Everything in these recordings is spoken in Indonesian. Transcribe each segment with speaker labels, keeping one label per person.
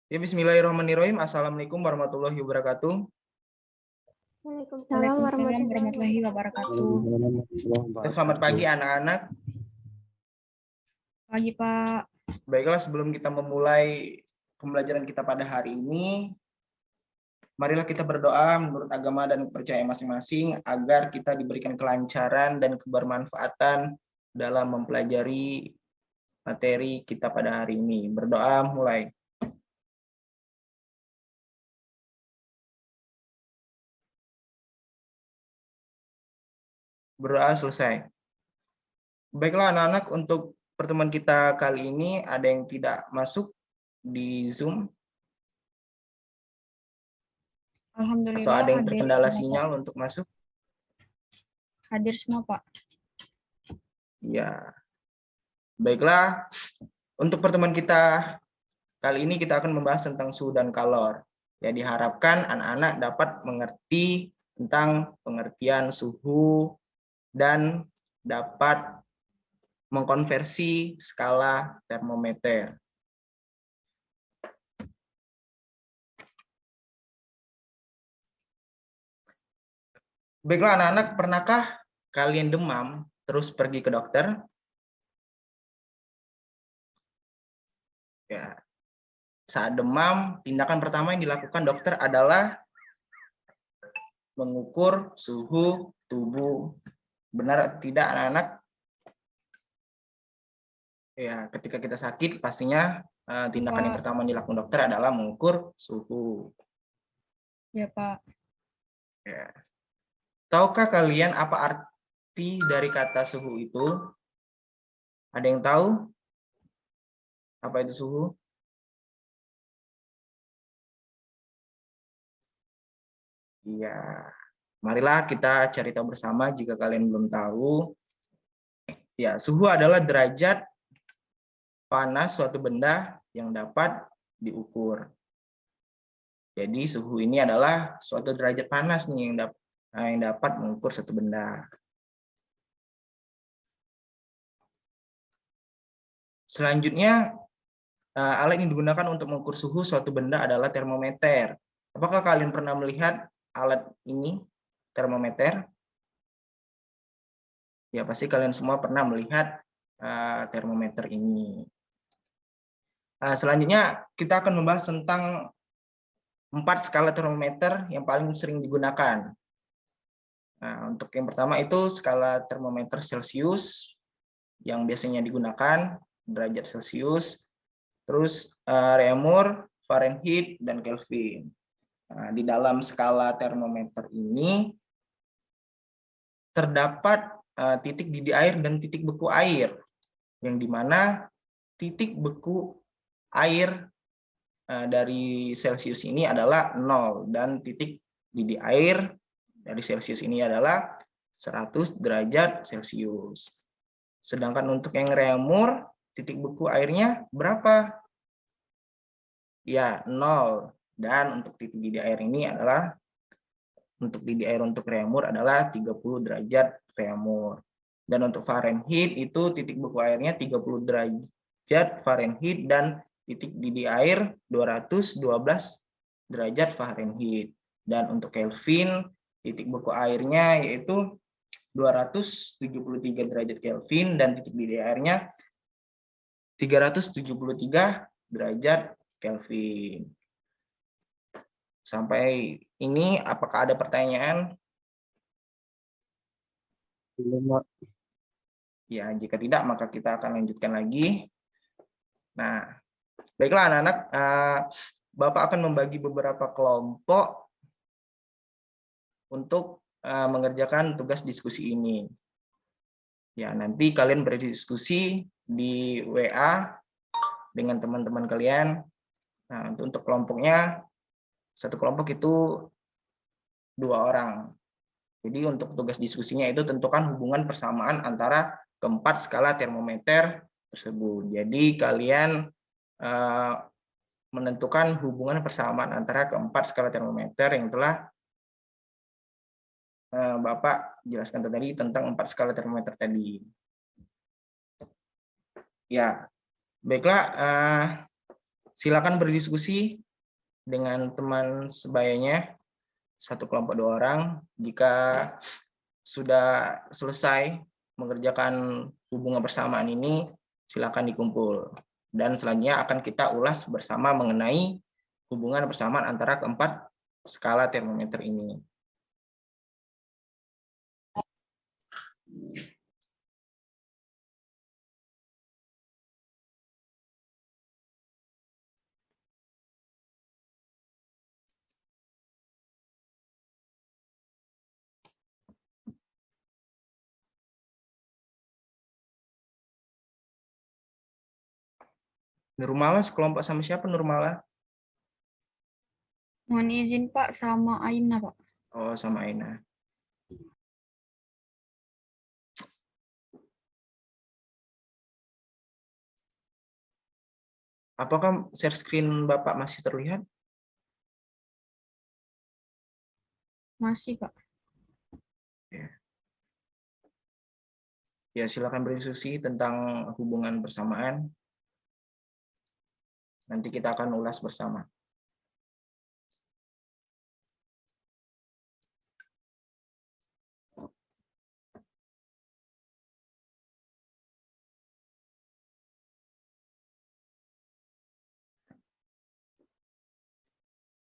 Speaker 1: Ya, bismillahirrahmanirrahim. Assalamualaikum warahmatullahi wabarakatuh.
Speaker 2: Waalaikumsalam warahmatullahi wabarakatuh.
Speaker 1: Selamat pagi anak-anak.
Speaker 2: Pagi Pak.
Speaker 1: Baiklah, sebelum kita memulai pembelajaran kita pada hari ini, marilah kita berdoa menurut agama dan kepercayaan masing-masing agar kita diberikan kelancaran dan kebermanfaatan dalam mempelajari materi kita pada hari ini. Berdoa mulai. Berdoa selesai. Baiklah anak-anak, untuk pertemuan kita kali ini ada yang tidak masuk di Zoom?
Speaker 2: Alhamdulillah
Speaker 1: Atau ada yang
Speaker 2: hadir
Speaker 1: terkendala
Speaker 2: semua,
Speaker 1: sinyal
Speaker 2: Pak.
Speaker 1: untuk masuk?
Speaker 2: Hadir semua, Pak.
Speaker 1: Ya. Baiklah, untuk pertemuan kita kali ini kita akan membahas tentang suhu dan kalor. Ya, diharapkan anak-anak dapat mengerti tentang pengertian suhu dan dapat mengkonversi skala termometer. Baiklah anak-anak, pernahkah kalian demam terus pergi ke dokter? Ya. Saat demam, tindakan pertama yang dilakukan dokter adalah mengukur suhu tubuh. Benar atau tidak anak-anak? Ya, ketika kita sakit, pastinya tindakan yang pertama yang dilakukan dokter adalah mengukur suhu.
Speaker 2: Ya, Pak.
Speaker 1: Ya. Tahukah kalian apa arti dari kata suhu itu? Ada yang tahu apa itu suhu? Iya. Marilah kita cari tahu bersama jika kalian belum tahu. Ya, suhu adalah derajat panas suatu benda yang dapat diukur. Jadi suhu ini adalah suatu derajat panas nih yang dapat mengukur suatu benda. Selanjutnya, alat yang digunakan untuk mengukur suhu suatu benda adalah termometer. Apakah kalian pernah melihat alat ini, termometer? Ya, pasti kalian semua pernah melihat termometer ini. Selanjutnya, kita akan membahas tentang 4 skala termometer yang paling sering digunakan. Nah, untuk yang pertama itu skala termometer Celcius yang biasanya digunakan derajat Celcius, terus Reaumur, Fahrenheit, dan Kelvin. Nah, di dalam skala termometer ini terdapat titik didih air dan titik beku air, yang dimana titik beku air dari Celcius ini adalah 0 dan titik didih air dari Celcius ini adalah 100 derajat Celcius. Sedangkan untuk yang Reaumur, titik beku airnya berapa? Ya, 0. Dan untuk titik didih air ini adalah, untuk didih air untuk Reaumur adalah 30 derajat Reaumur. Dan untuk Fahrenheit itu titik beku airnya 30 derajat Fahrenheit dan titik didih air 212 derajat Fahrenheit. Dan untuk Kelvin, titik beku airnya yaitu 273 derajat Kelvin dan titik didih airnya 373 derajat Kelvin. Sampai ini apakah ada pertanyaan?
Speaker 3: Belum, Pak.
Speaker 1: Ya, jika tidak maka kita akan lanjutkan lagi. Nah, baiklah anak-anak, Bapak akan membagi beberapa kelompok untuk mengerjakan tugas diskusi ini. Ya, nanti kalian berdiskusi di WA dengan teman-teman kalian. Nah, untuk kelompoknya, satu kelompok itu 2 orang. Jadi untuk tugas diskusinya itu tentukan hubungan persamaan antara keempat skala termometer tersebut. Jadi kalian menentukan hubungan persamaan antara keempat skala termometer yang telah Bapak jelaskan tadi tentang 4 skala termometer tadi. Ya, baiklah. silakan berdiskusi dengan teman sebayanya, satu kelompok 2 orang. Jika sudah selesai mengerjakan hubungan persamaan ini, silakan dikumpul. Dan selanjutnya akan kita ulas bersama mengenai hubungan persamaan antara keempat skala termometer ini. Nurmala sekelompok sama siapa Nurmala?
Speaker 2: Mohon izin Pak sama Aina Pak.
Speaker 1: Oh, sama Aina. Apakah share screen Bapak masih terlihat?
Speaker 2: Masih Pak.
Speaker 1: Ya, silakan berdiskusi tentang hubungan persamaan. Nanti kita akan ulas bersama.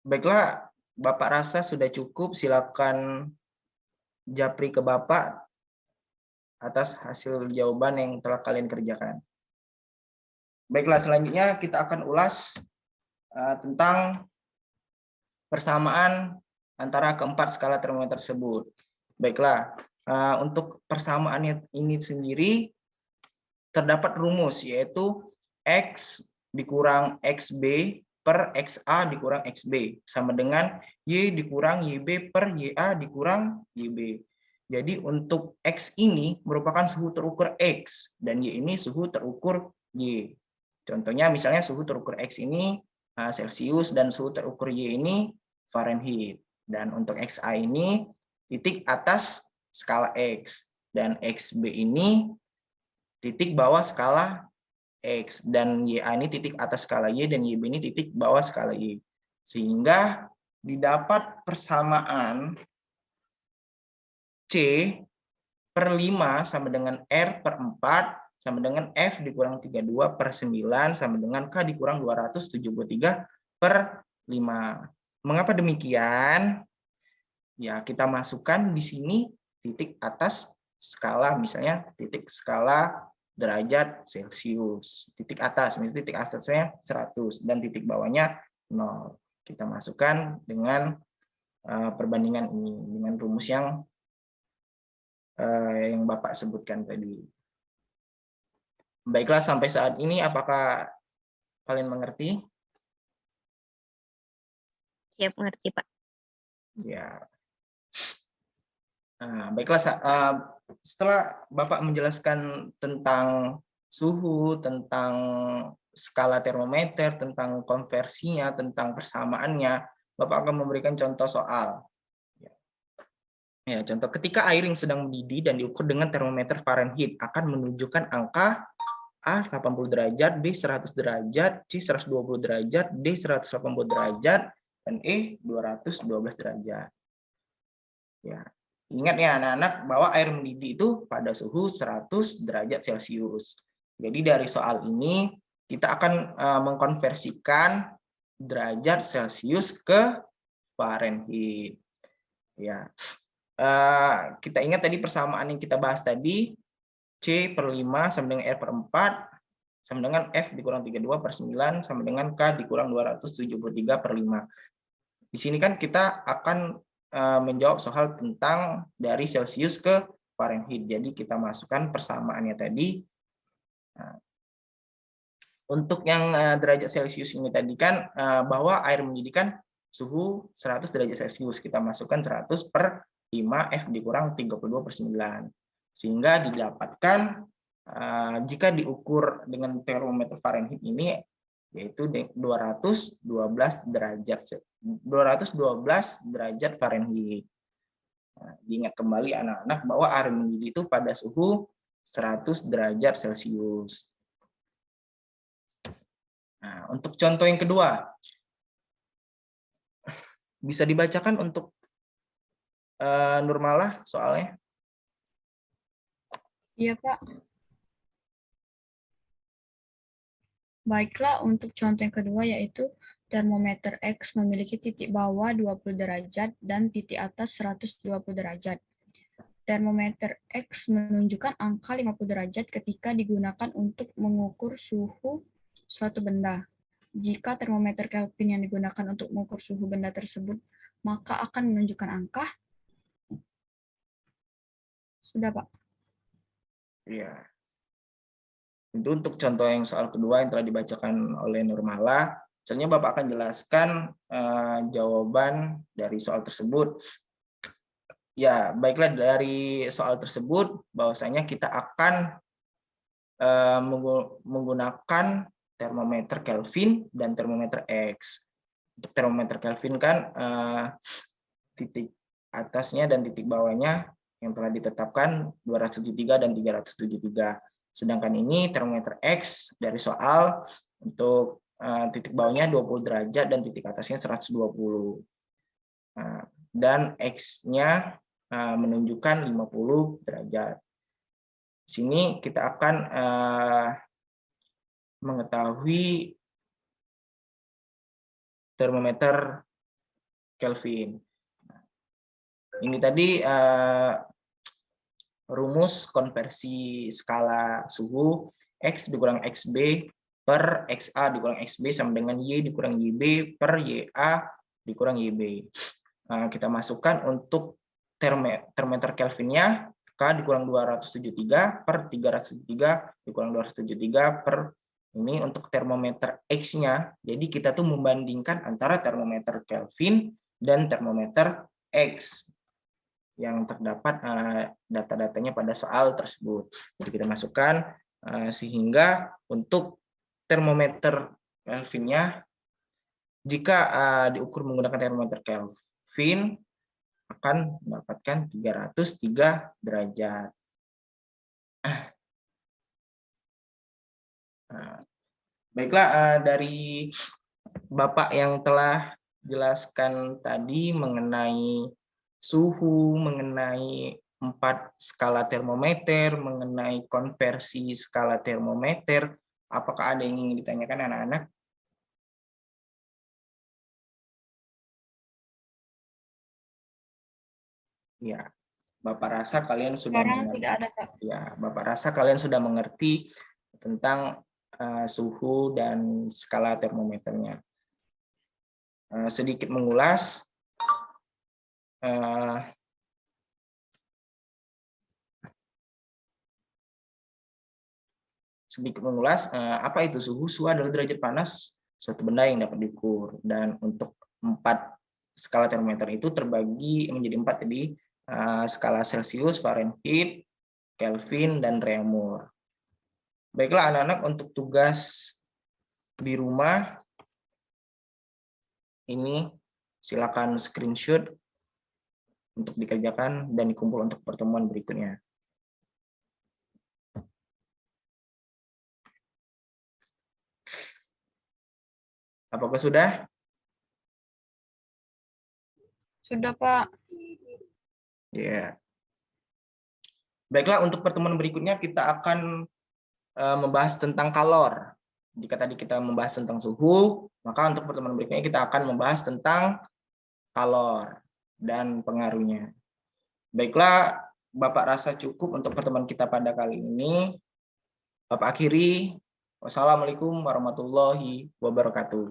Speaker 1: Baiklah, Bapak rasa sudah cukup, silakan japri ke Bapak atas hasil jawaban yang telah kalian kerjakan. Baiklah, selanjutnya kita akan ulas tentang persamaan antara keempat skala termometer tersebut. Baiklah, untuk persamaan ini sendiri terdapat rumus, yaitu X dikurang XB per XA dikurang XB sama dengan Y dikurang YB per YA dikurang YB. Jadi untuk X ini merupakan suhu terukur X dan Y ini suhu terukur Y. Contohnya misalnya suhu terukur X ini Celcius dan suhu terukur Y ini Fahrenheit. Dan untuk XA ini titik atas skala X dan XB ini titik bawah skala X dan YA ini titik atas skala Y dan YB ini titik bawah skala Y. Sehingga didapat persamaan C per 5 sama dengan R per 4 sama dengan F dikurang 32 per 9 sama dengan K dikurang 273 per 5. Mengapa demikian? Ya, kita masukkan di sini titik atas skala, misalnya titik skala derajat Celcius. Titik atas, misalnya titik atasnya 100 dan titik bawahnya 0. Kita masukkan dengan perbandingan ini dengan rumus yang Bapak sebutkan tadi. Baiklah, sampai saat ini apakah kalian mengerti?
Speaker 3: Siap, mengerti Pak.
Speaker 1: Ya. Baiklah, setelah Bapak menjelaskan tentang suhu, tentang skala termometer, tentang konversinya, tentang persamaannya, Bapak akan memberikan contoh soal. Ya, contoh ketika air yang sedang mendidih dan diukur dengan termometer Fahrenheit akan menunjukkan angka A 80 derajat, B 100 derajat, C 120 derajat, D 180 derajat, dan E 212 derajat. Ya. Ingat ya anak-anak bahwa air mendidih itu pada suhu 100 derajat Celcius. Jadi dari soal ini kita akan mengkonversikan derajat Celcius ke Fahrenheit. Ya. Kita ingat tadi persamaan yang kita bahas tadi, C per 5 sama dengan R per 4 sama dengan F dikurang 32 per 9 sama dengan K dikurang 273 per 5. Di sini kan kita akan menjawab soal tentang dari Celcius ke Fahrenheit. Jadi kita masukkan persamaannya tadi. Untuk yang derajat Celcius ini tadi kan bahwa air mendidih kan suhu 100 derajat Celcius. Kita masukkan 100 per 5 F dikurang 32 per 9. Sehingga didapatkan jika diukur dengan termometer Fahrenheit ini yaitu 212 derajat Fahrenheit. Diingat kembali anak-anak bahwa air mendidih itu pada suhu 100 derajat Celcius. Nah, untuk contoh yang kedua, bisa dibacakan untuk Nurmalah soalnya?
Speaker 2: Iya, Pak. Baiklah, untuk contoh yang kedua yaitu termometer X memiliki titik bawah 20 derajat dan titik atas 120 derajat. Termometer X menunjukkan angka 50 derajat ketika digunakan untuk mengukur suhu suatu benda. Jika termometer Kelvin yang digunakan untuk mengukur suhu benda tersebut, maka akan menunjukkan angka. Sudah, Pak.
Speaker 1: Iya. Itu untuk contoh yang soal kedua yang telah dibacakan oleh Nurmala. Selanjutnya Bapak akan jelaskan jawaban dari soal tersebut. Ya, baiklah, dari soal tersebut bahwasanya kita akan menggunakan termometer Kelvin dan termometer X. Untuk termometer Kelvin kan titik atasnya dan titik bawahnya yang telah ditetapkan 273 dan 373. Sedangkan ini termometer X dari soal untuk titik bawahnya 20 derajat dan titik atasnya 120. Dan X-nya menunjukkan 50 derajat. Di sini kita akan mengetahui termometer Kelvin. Ini tadi rumus konversi skala suhu X dikurang XB per XA dikurang XB sama dengan Y dikurang YB per YA dikurang YB. Kita masukkan untuk termometer Kelvinnya K dikurang 273 per 373 dikurang 273 per ini untuk termometer X-nya. Jadi kita tuh membandingkan antara termometer Kelvin dan termometer X yang terdapat data-datanya pada soal tersebut. Jadi kita masukkan sehingga untuk termometer Kelvinnya jika diukur menggunakan termometer Kelvin akan mendapatkan 303 derajat. Baiklah, dari Bapak yang telah jelaskan tadi mengenai suhu, mengenai 4 skala termometer, mengenai konversi skala termometer. Apakah ada yang ingin ditanyakan anak-anak? Ya, Bapak rasa kalian sudah
Speaker 2: Sekarang
Speaker 1: mengerti.
Speaker 2: tidak ada, Pak.
Speaker 1: Ya, Bapak rasa kalian sudah mengerti tentang suhu dan skala termometernya. Sedikit mengulas. Apa itu suhu? Suhu adalah derajat panas suatu benda yang dapat diukur, dan untuk 4 skala termometer itu terbagi menjadi 4 tadi, skala Celcius, Fahrenheit, Kelvin, dan Reaumur. Baiklah anak-anak, untuk tugas di rumah ini silakan screenshot untuk dikerjakan dan dikumpul untuk pertemuan berikutnya. Apakah sudah?
Speaker 2: Sudah, Pak.
Speaker 1: Ya. Baiklah, untuk pertemuan berikutnya kita akan membahas tentang kalor. Jika tadi kita membahas tentang suhu, maka untuk pertemuan berikutnya kita akan membahas tentang kalor dan pengaruhnya. Baiklah, Bapak rasa cukup untuk pertemuan kita pada kali ini. Bapak akhiri. Wassalamualaikum warahmatullahi wabarakatuh.